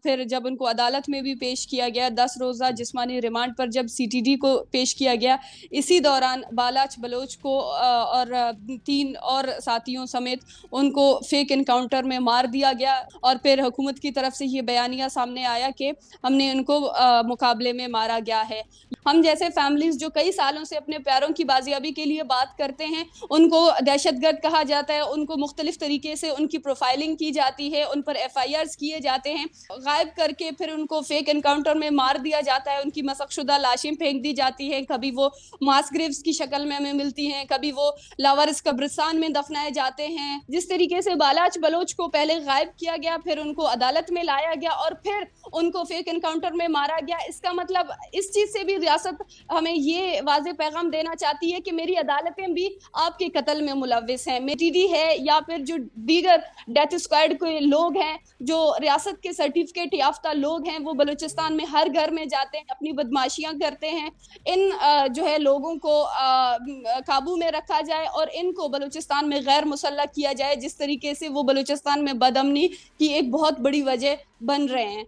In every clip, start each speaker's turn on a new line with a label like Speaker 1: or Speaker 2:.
Speaker 1: پھر جب ان کو عدالت میں بھی پیش کیا گیا 10 روزہ جسمانی ریمانڈ پر جب CTD کو پیش کیا گیا، اسی دوران بالاچ بلوچ کو اور 3 اور ساتھیوں سمیت ان کو فیک انکاؤنٹر میں مار دیا گیا، اور پھر حکومت کی طرف سے یہ بیانیہ سامنے آیا کہ ہم نے ان کو مقابلے میں مارا گیا ہے۔ ہم جیسے فیملیز جو کئی سالوں سے اپنے پیروں کی بازیابی کے لیے بات کرتے ہیں، ان کو دہشت گرد کہا جاتا ہے، ان کو مختلف طریقے سے ان کی پروفائلنگ کی جاتی ہے، ان پر FIRs کیے جاتے ہیں، غائب کر کے پھر ان کو فیک انکاؤنٹر میں مار دیا جاتا ہے، ان کی مسخ شدہ لاشیں پھینک دی جاتی ہیں، کبھی وہ ماس گریوز کی شکل میں ہمیں ملتی ہیں، کبھی وہ لاوارث قبرستان میں دفنائے جاتے ہیں۔ جس طریقے سے بالاچ بلوچ کو پہلے غائب کیا گیا، پھر ان کو عدالت میں لایا گیا اور پھر ان کو فیک انکاؤنٹر میں مارا گیا، اس کا مطلب اس چیز سے بھی ریاست ہمیں یہ واضح پیغام دینا چاہتی ہے کہ میری عدالتیں بھی آپ کے قتل میں ملوث ہیں۔ TD ہے یا پھر جو دیگر ڈیتھ اسکواڈ کے لوگ ہیں، جو ریاست کے سرٹیفکیٹ یافتہ لوگ ہیں، وہ بلوچستان میں ہر گھر میں جاتے ہیں، اپنی بدماشیاں کرتے ہیں۔ ان جو ہے لوگوں کو قابو میں رکھا جائے اور ان کو بلوچستان میں غیر مسلح کیا جائے، جس طریقے سے وہ بلوچستان میں بدامنی کی ایک بہت بڑی وجہ بن رہے ہیں۔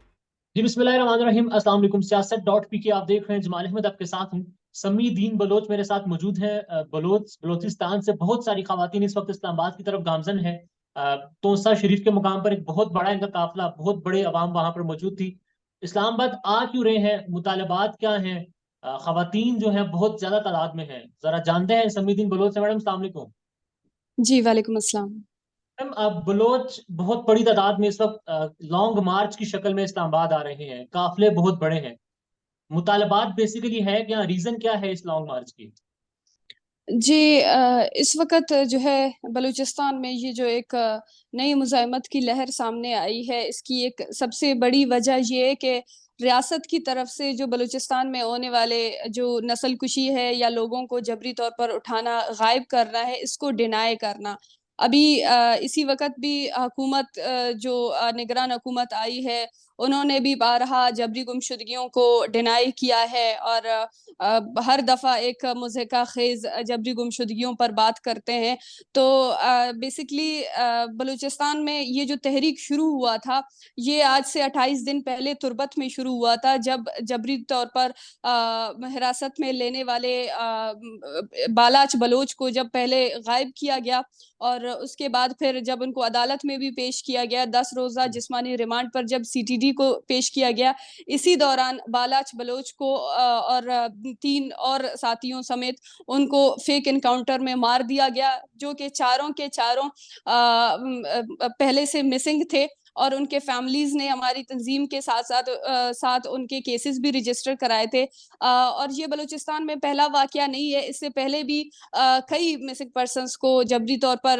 Speaker 2: جی بسم اللہ الرحمن الرحیم، السلام علیکم۔ سیاست.PK آپ دیکھ رہے ہیں، جمال احمد آپ کے ساتھ ہوں۔ سمی دین بلوچ میرے ساتھ موجود ہیں۔ بلوچستان سے بہت ساری خواتین اس وقت اسلام آباد کی طرف گامزن ہیں۔ توسا شریف کے مقام پر ایک بہت بڑا ان کا قافلہ، بہت بڑے عوام وہاں پر موجود تھی۔ اسلام آباد آ کیوں رہے ہیں؟ مطالبات کیا ہیں؟ خواتین جو ہیں بہت زیادہ تعداد میں ہیں، ذرا جانتے ہیں سمی دین بلوچ سے۔ میڈم السلام علیکم۔
Speaker 1: جی وعلیکم السلام۔
Speaker 2: بلوچ بہت بڑی تعداد میں اس وقت لانگ مارچ کی شکل میں اسلام آباد آ رہے ہیں، قافلے بہت بڑے ہیں۔ مطالبات بیسیکلی ہے کیا؟ ریزن کیا ہے اس لانگ مارچ کی؟
Speaker 1: جی اس وقت جو ہے بلوچستان میں یہ جو ایک نئی مزاحمت کی لہر سامنے آئی ہے، اس کی ایک سب سے بڑی وجہ یہ ہے کہ ریاست کی طرف سے جو بلوچستان میں ہونے والے جو نسل کشی ہے یا لوگوں کو جبری طور پر اٹھانا، غائب کرنا ہے، اس کو ڈینائی کرنا۔ ابھی اسی وقت بھی حکومت جو نگران حکومت آئی ہے، انہوں نے بھی بارہا جبری گمشدگیوں کو ڈینائی کیا ہے، اور ہر دفعہ ایک مضحکہ خیز جبری گمشدگیوں پر بات کرتے ہیں۔ تو بیسکلی بلوچستان میں یہ جو تحریک شروع ہوا تھا، یہ آج سے 28 دن پہلے تربت میں شروع ہوا تھا، جب جبری طور پر حراست میں لینے والے بالاچ بلوچ کو جب پہلے غائب کیا گیا، اور اس کے بعد پھر جب ان کو عدالت میں بھی پیش کیا گیا 10 روزہ جسمانی ریمانڈ پر جب CTD کو پیش کیا گیا، اسی دوران بالاچ بلوچ کو اور 3 اور ساتھیوں سمیت ان کو فیک انکاؤنٹر میں مار دیا گیا، جو کہ چاروں کے چاروں پہلے سے مسنگ تھے، اور ان کے فیملیز نے ہماری تنظیم کے ساتھ ان کے کیسز بھی رجسٹر کرائے تھے۔ اور یہ بلوچستان میں پہلا واقعہ نہیں ہے، اس سے پہلے بھی کئی مسنگ پرسنز کو جبری طور پر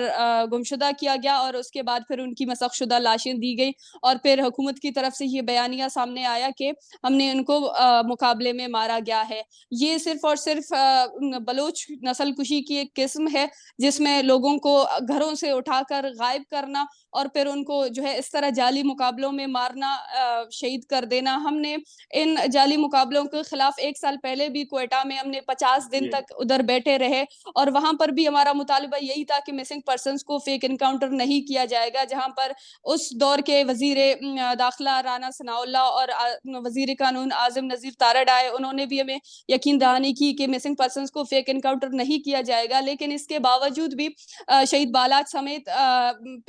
Speaker 1: گمشدہ کیا گیا، اور اس کے بعد پھر ان کی مسخ شدہ لاشیں دی گئی، اور پھر حکومت کی طرف سے یہ بیانیہ سامنے آیا کہ ہم نے ان کو مقابلے میں مارا گیا ہے۔ یہ صرف اور صرف بلوچ نسل کشی کی ایک قسم ہے، جس میں لوگوں کو گھروں سے اٹھا کر غائب کرنا اور پھر ان کو جو ہے اس طرح جعلی مقابلوں میں مارنا، شہید کر دینا۔ ہم نے ان جعلی مقابلوں کے خلاف 1 سال پہلے بھی کوئٹہ میں ہم نے 50 دن تک ادھر بیٹھے رہے، اور وہاں پر بھی ہمارا مطالبہ یہی تھا کہ مسنگ پرسنز کو فیک انکاؤنٹر نہیں کیا جائے گا، جہاں پر اس دور کے وزیر داخلہ رانا ثناء اللہ اور وزیر قانون اعظم نذیر تارڑ آئے، انہوں نے بھی ہمیں یقین دہانی کی کہ مسنگ پرسنز کو فیک انکاؤنٹر نہیں کیا جائے گا، لیکن اس کے باوجود بھی شہید بالاچ سمیت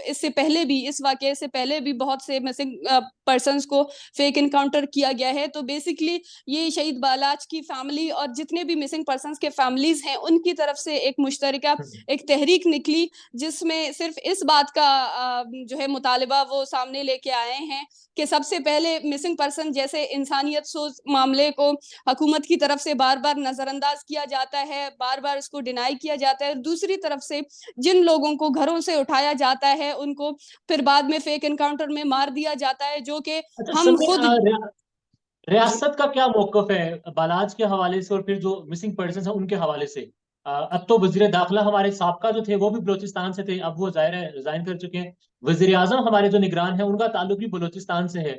Speaker 1: اس سے پہلے بھی، اس واقعے سے پہلے بھی بہت سے مسنگ پرسنز کو فیک انکاؤنٹر کیا گیا ہے۔ تو بیسکلی یہ شہید بالاچ کی فیملی اور جتنے بھی مسنگ پرسنز کے فیملیز ہیں، ان کی طرف سے ایک مشترکہ ایک تحریک نکلی، جس میں صرف اس بات کا جو ہے مطالبہ وہ سامنے لے کے آئے ہیں کہ سب سے پہلے مسنگ پرسن جیسے انسانیت سوز معاملے کو حکومت کی طرف سے بار بار نظر انداز کیا جاتا ہے، بار بار اس کو ڈینائی کیا جاتا ہے، دوسری طرف سے جن لوگوں کو گھروں سے اٹھایا جاتا ہے ان کو پھر بعد میں فیک انکاؤنٹر میں مار دیا جاتا ہے، جو کہ ہم خود
Speaker 2: ریاست کا کیا موقف ہے بالاچ کے حوالے سے اور پھر جو مسنگ پرسنز ہیں ان کے حوالے سے؟ اب تو وزیر داخلہ ہمارے سابقہ جو تھے وہ بھی بلوچستان سے تھے، اب وہ ظاہر ہے ریزائن کر چکے ہیں۔ وزیر اعظم ہمارے جو نگران ہیں ان کا تعلق بھی بلوچستان سے ہے۔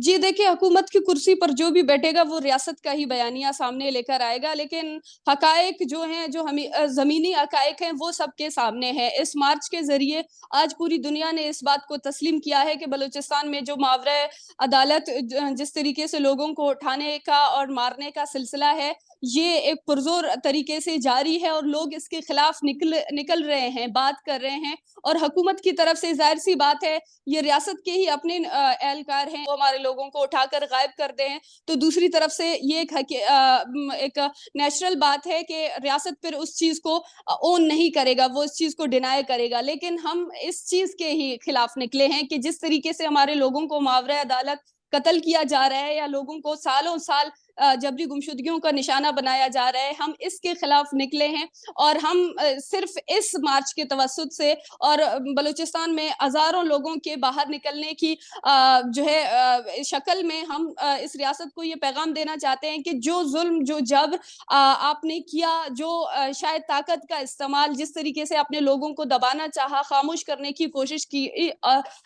Speaker 1: जी देखिए, हुकूमत की कुर्सी पर जो भी बैठेगा वो रियासत का ही बयानिया सामने लेकर आएगा, लेकिन हक़ाइक़ जो हैं, जो ज़मीनी हक़ाइक़ हैं, वो सबके सामने हैं। इस मार्च के ज़रिए आज पूरी दुनिया ने इस बात को तस्लीम किया है कि बलूचिस्तान में जो मावरे अदालत जिस तरीके से लोगों को उठाने का और मारने का सिलसिला है, ये एक पुरज़ोर तरीके से जारी है और लोग इसके खिलाफ निकल रहे हैं, बात कर रहे हैं। और हुकूमत की तरफ से ज़ाहिर-सी बात है, ये रियासत के ही अपने एहलकार हैं, वो हमारे लोगों को उठाकर गायब कर दें। तो दूसरी तरफ से ये एक नेचुरल बात है कि रियासत फिर उस चीज़ को ओन नहीं करेगा, वो इस चीज़ को डिनाय करेगा। लेकिन हम इस चीज़ के ही खिलाफ निकले हैं कि जिस तरीके से हमारे लोगों को मावरे अदालत कत्ल किया जा रहा है या लोगों को सालों साल जबरी गुमशुदगियों का निशाना बनाया जा रहा है, हम इसके खिलाफ निकले हैं। और हम सिर्फ इस मार्च के तवस्सुत से और बलूचिस्तान में हज़ारों लोगों के बाहर निकलने की जो है शक्ल में हम इस रियासत को ये पैगाम देना चाहते हैं कि जो ज़ुल्म, जो जबर आपने किया, जो शायद ताकत का इस्तेमाल जिस तरीके से आपने लोगों को दबाना चाहा, खामोश करने की कोशिश की,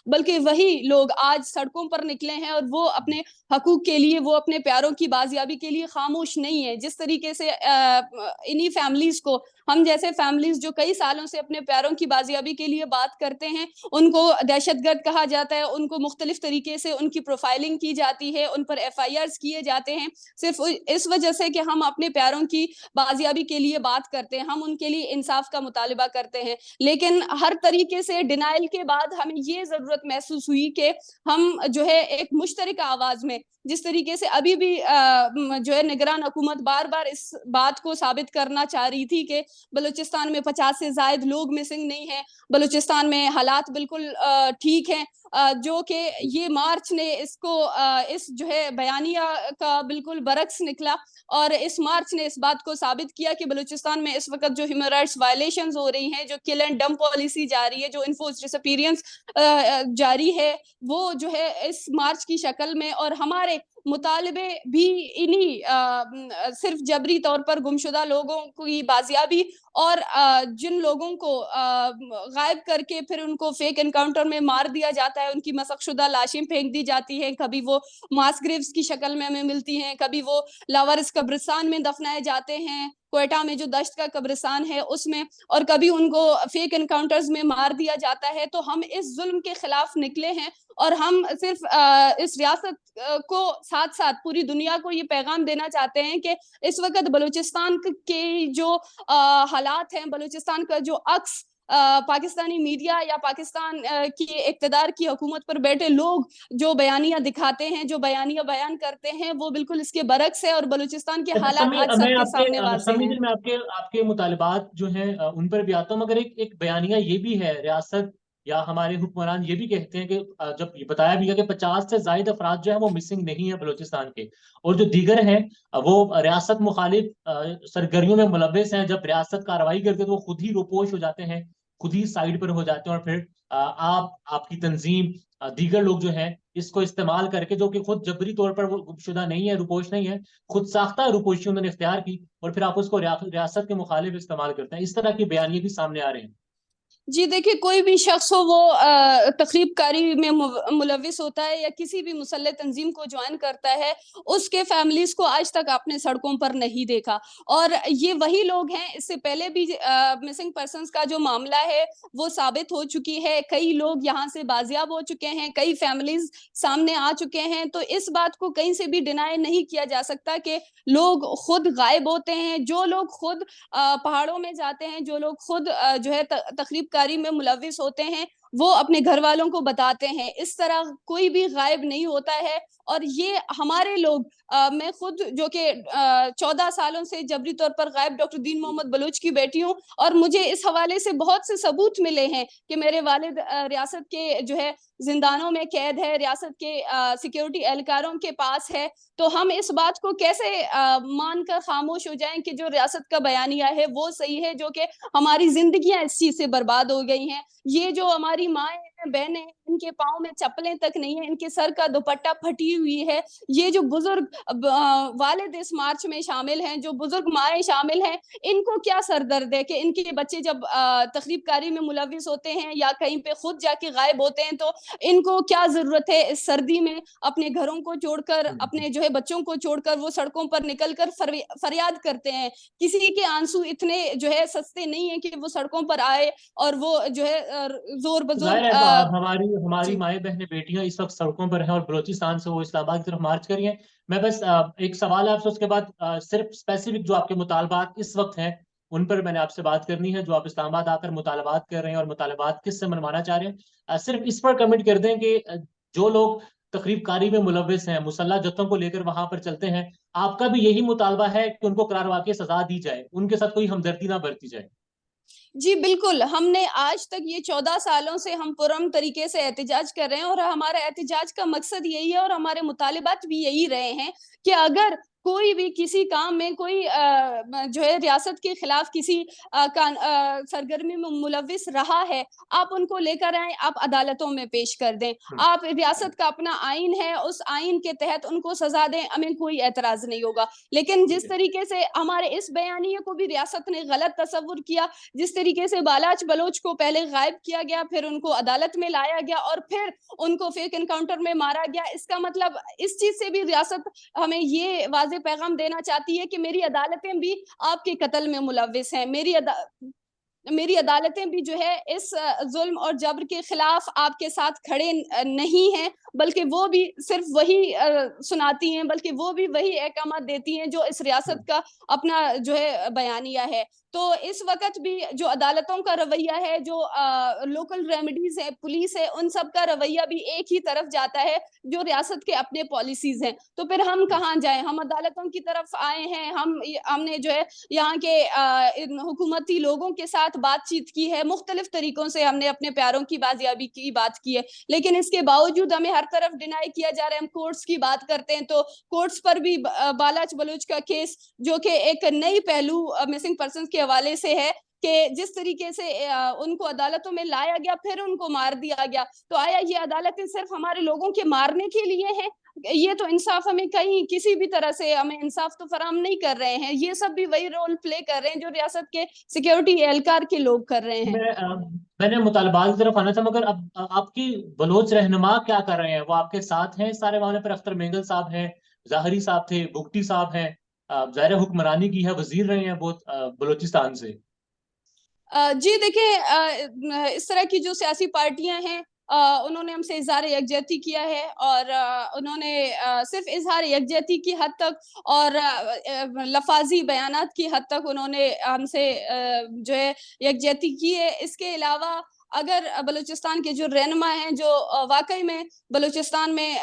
Speaker 1: बल्कि वही लोग आज सड़कों पर निकले हैं और वो अपने हकूक़ के लिए, वो अपने प्यारों की बाज़ियाबी के लिए खामोश नहीं है। जिस तरीके से इन्हीं फैमिलीज़ को, हम जैसे फैमिलीज़ जो कई सालों से अपने प्यारों की बाज़ियाबी के लिए बात करते हैं, उनको दहशतगर्द कहा जाता है, उनको मुख्तलिफ तरीके से उनकी प्रोफाइलिंग की जाती है, उन पर एफआईआर्स किए जाते हैं, सिर्फ़ इस वजह से कि हम अपने प्यारों की बाज़ियाबी के लिए बात करते हैं, हम उनके लिए इंसाफ़ का मुतालिबा करते हैं। लेकिन हर तरीके से डिनायल के बाद हमें ये ज़रूरत महसूस हुई कि हम जो है एक मुश्तरक आवाज़ में, जिस तरीके से अभी भी जो है निगरान हुकूमत बार-बार इस बात को साबित करना चाह रही थी कि बलूचिस्तान में 50 से ज़ायद लोग मिसिंग नहीं हैं, बलूचिस्तान में हालात बिल्कुल ठीक हैं, जो कि ये मार्च ने इसको इस जो है बयानिया का बिल्कुल बरक्स निकला। और इस मार्च ने इस बात को साबित किया कि बलूचिस्तान में इस वक़्त जो ह्यूमन राइट्स वायलेशंस हो रही हैं, जो किल एंड डंप पॉलिसी जारी है, जो इन्फोर्स्ड डिसअपीयरेंस जारी है, वो जो है इस मार्च की शक्ल में और हमारे मुतालिबे भी इन्हीं सिर्फ जबरी तौर पर गुमशुदा लोगों की बाजियाबी और जिन लोगों को गायब करके फिर उनको फेक एनकाउंटर में मार दिया जाता है, उनकी मसकशुदा लाशें फेंक दी जाती हैं, कभी वो मास ग्रेव्स की शक्ल में हमें मिलती हैं, कभी वो लावारिस कब्रिस्तान में दफनाए जाते हैं, क्वेटा में जो दश्त का कब्रिस्तान है उसमें, और कभी उनको फेक एनकाउंटर्स में मार दिया जाता है। तो हम इस जुल्म के खिलाफ निकले हैं और हम सिर्फ इस रियासत को साथ-साथ पूरी दुनिया को ये पैगाम देना चाहते हैं कि इस वक़्त बलूचिस्तान के जो हालात हैं, बलूचिस्तान का जो अक्स पाकिस्तानी मीडिया या पाकिस्तान की इक़्तिदार की हुकूमत पर बैठे लोग जो बयानिया दिखाते हैं, जो बयानिया बयान करते हैं, वो बिल्कुल इसके बरक्स है और बलूचिस्तान के
Speaker 2: अच्छा
Speaker 1: हालात आज
Speaker 2: मैं
Speaker 1: सबके
Speaker 2: आपके
Speaker 1: सामने वाज़ेह
Speaker 2: समी
Speaker 1: हैं।
Speaker 2: जी, मैं आपके आपके मुतालिबात जो हैं उन पर भी आता हूँ, मगर एक एक बयानिया ये भी है, रियासत या हमारे हुक्मरान ये भी कहते हैं कि जब ये बताया भी गया कि 50 से ज़ायद अफ़राद जो हैं वो मिसिंग नहीं है बलूचिस्तान के, और जो दीगर हैं वो रियासत मुखालिफ सरगर्मियों में मुलव्वस हैं। जब रियासत कार्रवाई करती है तो वो खुद ही रोपोश हो जाते हैं, खुद ही साइड पर हो जाते हैं, और फिर आपकी तंज़ीम दीगर लोग जो हैं इसको इस्तेमाल करके, जो कि खुद जबरी तौर पर वो गुमशुदा नहीं है, रुपोश नहीं है, खुद साख्ता रुपोशी उन्होंने इख्तियार की, और फिर आप उसको रियासत के मुखालिफ इस्तेमाल करते हैं। इस तरह के बयानिए भी सामने आ रहे हैं।
Speaker 1: जी देखिए, कोई भी शख्स हो वो तख़रीब-कारी में मुलव्विस होता है या किसी भी मुसल्लह तंज़ीम को जॉइन करता है, उसके फैमिलीज़ को आज तक आपने सड़कों पर नहीं देखा। और ये वही लोग हैं, इससे पहले भी मिसिंग पर्सन्स का जो मामला है, वो साबित हो चुकी है, कई लोग यहाँ से बाज़ियाब हो चुके हैं, कई फैमिलीज़ सामने आ चुके हैं, तो इस बात को कहीं से भी डिनाय नहीं किया जा सकता कि लोग खुद गायब होते हैं, जो लोग खुद पहाड़ों में जाते हैं, जो लोग खुद जो है तख़रीब-कारी में मुलव्विस होते हैं, वो अपने घरवालों को बताते हैं। इस तरह कोई भी गायब नहीं होता है और ये हमारे लोग मैं खुद जो कि 14 सालों से जबरी तौर पर गायब डॉक्टर दीन मोहम्मद बलूच की बेटी हूँ, और मुझे इस हवाले से बहुत से सबूत मिले हैं कि मेरे वालिद रियासत के जो है ज़िंदानों में कैद है, रियासत के सिक्योरिटी एहलकारों के पास है। तो हम इस बात को कैसे मानकर खामोश हो जाएँ कि जो रियासत का बयानिया है वो सही है, जो कि हमारी ज़िंदगियाँ इस चीज़ से बर्बाद हो गई हैं। ये जो हमारी माएँ हैं बहनें, इनके पाँव में चप्पलें तक नहीं है, इनके सर का दुपट्टा फटी हुई है। ये जो बुजुर्ग वालिद इस मार्च में शामिल हैं, जो बुजुर्ग माएँ शामिल हैं, इनको क्या सर दर्द है कि इनके बच्चे जब तकरीबकारी में मुलविस होते हैं या कहीं पे खुद जाके गायब होते हैं, तो इनको क्या जरूरत है इस सर्दी में अपने घरों को छोड़कर, अपने जो है बच्चों को छोड़कर वो सड़कों पर निकलकर फरियाद करते हैं। किसी के आंसू इतने जो है सस्ते नहीं है कि वो सड़कों पर आए और वो जो है जोर बजोर
Speaker 2: जाहिर है हमारी हमारी
Speaker 1: जी
Speaker 2: माएँ बहनें बेटियां इस वक्त सड़कों पर हैं और बलूचिस्तान से वो इस्लामाबाद की तरफ मार्च कर रही हैं। मैं बस एक सवाल है आपसे, उसके बाद सिर्फ स्पेसिफिक जो आपके मुतालबात इस वक्त हैं उन पर मैंने आपसे बात करनी है, जो आप इस्लामाबाद आकर मुतालबात कर रहे हैं और मुतालबात किस से मनवाना चाह रहे हैं। सिर्फ इस पर कमेंट कर दें कि जो लोग तकरीब कारी में मुलविस हैं, मुसल्लह जत्थों को लेकर वहां पर चलते हैं, आपका भी यही मुतालबा है कि उनको करार वाक़ई सजा दी जाए, उनके साथ कोई हमदर्दी ना बरती जाए?
Speaker 1: जी बिल्कुल, हमने आज तक ये 14 सालों से हम पुरअमन तरीके से एहतजाज कर रहे हैं और हमारा एहतजाज का मकसद यही है और हमारे मुतालिबात भी यही रहे हैं कि अगर कोई भी किसी काम में कोई जो है रियासत के खिलाफ किसी सरगर्मी में मुलविस रहा है, आप उनको लेकर आएं, आप अदालतों में पेश कर दें। आप रियासत का अपना आइन है, उस आइन के तहत उनको सजा दें, हमें कोई एतराज नहीं होगा। लेकिन जिस तरीके से हमारे इस बयानिए को भी रियासत ने गलत तस्वुर किया, जिस तरीके से बालाच बलोच को पहले गायब किया गया, फिर उनको अदालत में लाया गया और फिर उनको फेक एनकाउंटर में मारा गया, इसका मतलब इस चीज से भी रियासत हमें ये वाज़ेह पैगाम देना चाहती है कि मेरी अदालतें भी आपके कत्ल में मुलविस हैं, मेरी अदालतें भी जो है इस जुल्म और जबर के खिलाफ आपके साथ खड़े नहीं हैं, बल्कि वो भी सिर्फ वही सुनाती हैं, बल्कि वो भी वही अहकाम देती हैं जो इस रियासत का अपना जो है बयानिया है। तो इस वक्त भी जो अदालतों का रवैया है, जो लोकल रेमेडीज है, पुलिस है, उन सब का रवैया भी एक ही तरफ जाता है जो रियासत के अपने पॉलिसीज हैं। तो फिर हम कहाँ जाएं? हम अदालतों की तरफ आए हैं, हमने जो है यहाँ के इन हुकूमती लोगों के साथ बातचीत की है, मुख्तलिफ तरीकों से हमने अपने प्यारों की बाजियाबी की बात की है, लेकिन इसके बावजूद हमें हर तरफ डिनाई किया जा रहा है। हम कोर्ट्स की बात करते हैं तो कोर्ट्स पर भी बालाच बलूच का केस, जो कि एक नई पहलू मिसिंग पर्सन के हवाले से है कि जिस तरीके से उनको अदालतों में लाया गया, फिर उनको मार दिया गया, तो आया ये अदालतें सिर्फ हमारे लोगों के मारने के लिए हैं? ये तो इंसाफ हमें कहीं किसी भी तरह से हमें इंसाफ तो फराहम नहीं कर रहे हैं। ये सब भी वही रोल प्ले कर रहे हैं जो रियासत के सिक्योरिटी एहलकार के लोग कर रहे हैं।
Speaker 2: मैंने मुतालबात की तरफ आना था, मगर अब आपकी बलोच रहनुमा क्या कर रहे हैं? वो आपके साथ हैं सारे मामले पर? अख्तर मेंगल साहब हैं, ज़ाहरी साहब थे, भुगटी साहब हैं, ज़ाहिर हुक्मरानी की है, वजीर रहे हैं बहुत बलोचिस्तान से।
Speaker 1: जी देखिए, इस तरह की जो सियासी पार्टियां हैं, उन्होंने हमसे इजहार यकजहती किया है और उन्होंने सिर्फ इजहार यकजहती की हद तक और लफाजी बयानात की हद तक उन्होंने हमसे जो है यकजहती की है। इसके अलावा अगर बलूचिस्तान के जो रहनुमा हैं, जो वाकई में बलूचिस्तान में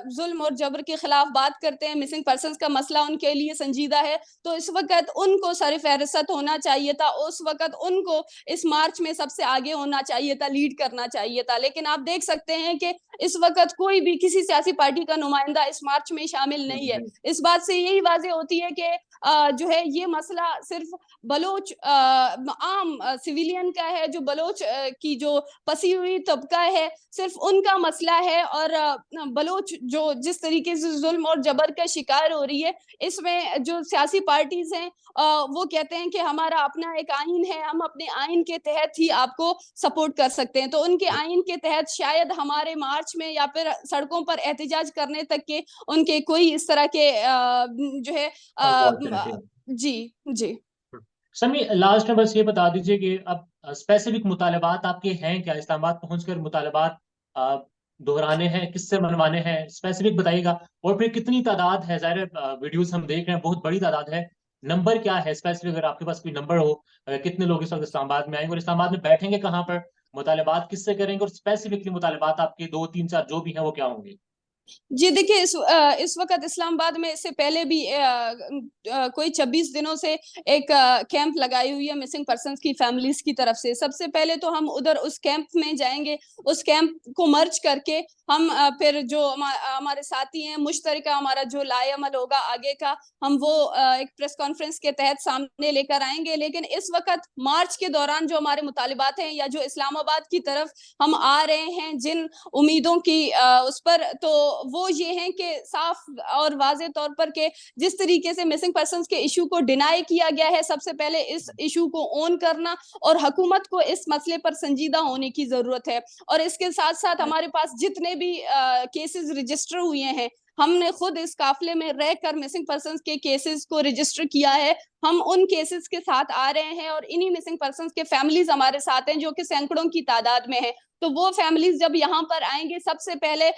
Speaker 1: जुल्म और जबर के खिलाफ बात करते हैं, मिसिंग पर्सनस का मसला उनके लिए संजीदा है, तो इस वक्त उनको सर-ए-फ़हरिस्त होना चाहिए था, उस वक्त उनको इस मार्च में सबसे आगे होना चाहिए था, लीड करना चाहिए था। लेकिन आप देख सकते हैं कि इस वक्त कोई भी किसी सियासी पार्टी का नुमाइंदा इस मार्च में शामिल नहीं है। इस बात से यही वाज़ेह होती है कि जो है ये मसला सिर्फ बलोच आम सिविलियन का है, जो बलोच की जो पसी हुई तबका है, सिर्फ उनका मसला है। और बलोच जो जिस तरीके से जुल्म और जबर का शिकार हो रही है, इसमें जो सियासी पार्टीज हैं वो कहते हैं कि हमारा अपना एक आइन है, हम अपने आइन के तहत ही आपको सपोर्ट कर सकते हैं। तो उनके आइन के तहत शायद हमारे मार्च में या फिर सड़कों पर एहतजाज करने तक के उनके कोई इस तरह के जो है जी जी।
Speaker 2: समी, लास्ट में बस ये बता दीजिए कि अब स्पेसिफिक मुतालबात आपके हैं क्या? इस्लामाबाद पहुंचकर मुतालबात दोहराने हैं, किससे मनवाने हैं, स्पेसिफिक बताइएगा। और फिर कितनी तादाद है? ज़ाहिर वीडियोस हम देख रहे हैं, बहुत बड़ी तादाद है, नंबर क्या है स्पेसिफिक? अगर आपके पास कोई नंबर हो, कितने लोग इस वक्त इस्लामाबाद में आएंगे और इस्लामाबाद में बैठेंगे कहाँ पर, मुतालबात किससे करेंगे, और स्पेसिफिकली मुतालबात आपके 2 3 4 जो भी हैं वो क्या होंगे?
Speaker 1: जी देखिए, इस वक्त इस्लामाबाद में इससे पहले भी कोई 26 दिनों से एक कैंप लगाई हुई है मिसिंग पर्सन्स की फैमिलीज की तरफ से। सबसे पहले तो हम उधर उस कैंप में जाएंगे, उस कैंप को मर्ज करके हम फिर जो हमारे साथी हैं मुश्तरका हमारा जो लाएअमल होगा आगे का, हम वो एक प्रेस कॉन्फ्रेंस के तहत सामने लेकर आएंगे। लेकिन इस वक्त मार्च के दौरान जो हमारे मुतालिबात हैं या जो इस्लामाबाद की तरफ हम आ रहे हैं जिन उम्मीदों की उस पर, तो वो ये हैं कि साफ और वाज़े तौर पर कि जिस तरीके से मिसिंग पर्सन्स के इशू को डिनाई किया गया है, सबसे पहले इस इशू को ऑन करना और हुकूमत को इस मसले पर संजीदा होने की जरूरत है। और इसके साथ साथ हमारे पास जितने भी केसेस रजिस्टर हुए हैं, हमने खुद इस काफिले में रहकर मिसिंग पर्सन्स के केसेस को रजिस्टर किया है। हम उन केसेस के साथ आ रहे हैं और इन्हीं मिसिंग पर्सन्स के फैमिलीज हमारे साथ हैं जो कि सैकड़ों की तादाद में है। तो वो फैमिलीज जब यहाँ पर आएंगे, सबसे पहले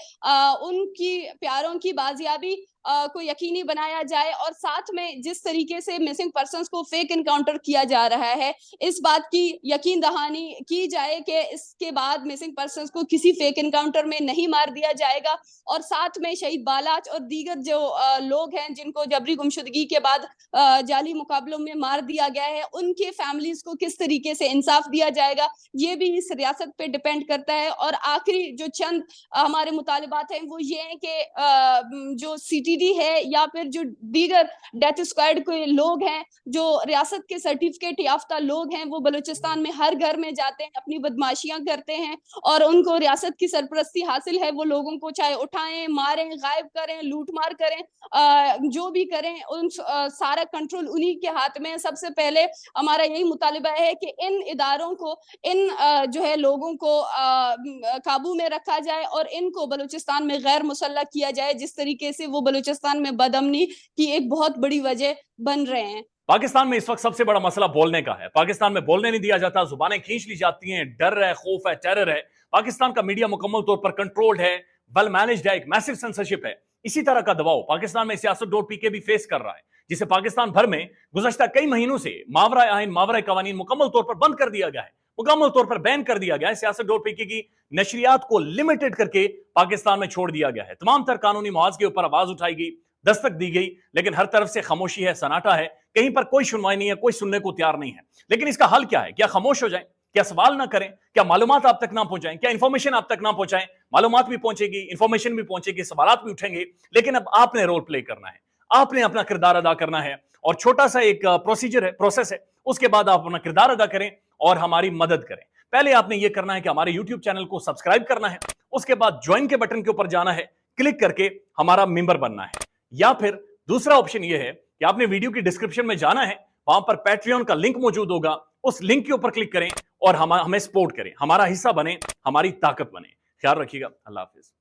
Speaker 1: उनकी प्यारों की बाजियाबी को यकीनी बनाया जाए और साथ में जिस तरीके से मिसिंग पर्सन्स को फेक इनकाउंटर किया जा रहा है, इस बात की यकीन दहानी की जाए कि इसके बाद मिसिंग पर्सन्स को किसी फेक इनकाउंटर में नहीं मार दिया जाएगा। और साथ में शहीद बालाच और दीगर जो लोग हैं जिनको जबरी गुमशुदगी के बाद जाली मुकाबलों में मार दिया गया है, उनके फैमिलीज को किस तरीके से इंसाफ दिया जाएगा, ये भी इस रियासत पे डिपेंड करता है। और आखिरी जो चंद हमारे मुतालिबात हैं वो ये हैं कि जो सीटीडी है या फिर जो दीगर डेथ स्क्वाड के लोग हैं, जो रियासत के सर्टिफिकेट याफ्ता लोग हैं, वो बलूचिस्तान में हर घर में जाते हैं, अपनी बदमाशियां करते हैं और उनको रियासत की सरपरस्ती हासिल है। वो लोगों को चाहे उठाएं, मारें, गायब करें, लूट मार करें, जो भी करें, उन सारा कंट्रोल उन्हीं के हाथ में है। सबसे पहले हमारा यही मुतालिबा है कि इन इदारों को, इन जो है लोगों को काबू में रखा जाए और इनको बलूचिस्तान में गैर मुसल्लह किया जाए, जिस तरीके से वो बलूचिस्तान में बदअमनी की एक बहुत बड़ी वजह बन रहे हैं।
Speaker 3: पाकिस्तान में इस वक्त सबसे बड़ा मसला बोलने का है। पाकिस्तान में बोलने नहीं दिया जाता, जुबानें खींच ली जाती हैं, डर है, खौफ है, टेरर है। पाकिस्तान का मीडिया मुकम्मल तौर पर कंट्रोल्ड है, वेल मैनेज्ड है, एक मैसिव सेंसरशिप है। इसी तरह का दबाव पाकिस्तान में Siyasat.pk भी फेस कर रहा है, जिसे पाकिस्तान भर में गुज़श्ता कई महीनों से मावरा आइन, मावरा कवानीन मुकम्मल तौर पर बंद कर दिया गया है, मुकम्मल तौर पर बैन कर दिया गया है। Siyasat.pk की नशरियात को लिमिटेड करके पाकिस्तान में छोड़ दिया गया है। तमाम तर कानूनी मुआवजे के ऊपर आवाज उठाई गई, दस्तक दी गई, लेकिन हर तरफ से खामोशी है, सन्नाटा है, कहीं पर कोई सुनवाई नहीं है, कोई सुनने को तैयार नहीं है। लेकिन इसका हल क्या है? क्या खामोश हो जाएं? क्या सवाल ना करें? क्या मालूमात आप तक ना पहुंचाएं? क्या इंफॉर्मेशन आप तक ना पहुंचाएं? मालूमात भी पहुंचेगी, इंफॉर्मेशन भी पहुंचेगी, सवालात भी उठेंगे, लेकिन अब आपने रोल प्ले करना है, आपने अपना किरदार अदा करना है। और छोटा सा एक प्रोसीजर है, प्रोसेस है, उसके बाद आप अपना किरदार अदा करें और हमारी मदद करें। पहले आपने ये करना है कि हमारे यूट्यूब चैनल को सब्सक्राइब करना है, उसके बाद ज्वाइन के बटन के ऊपर जाना है, क्लिक करके हमारा मेंबर बनना है। या फिर दूसरा ऑप्शन यह है कि आपने वीडियो की डिस्क्रिप्शन में जाना है, वहां पर पैट्रियन का लिंक मौजूद होगा, उस लिंक के ऊपर क्लिक करें और हमें सपोर्ट करें, हमारा हिस्सा बने, हमारी ताकत बने। ख्याल रखिएगा। अल्लाह हाफिज।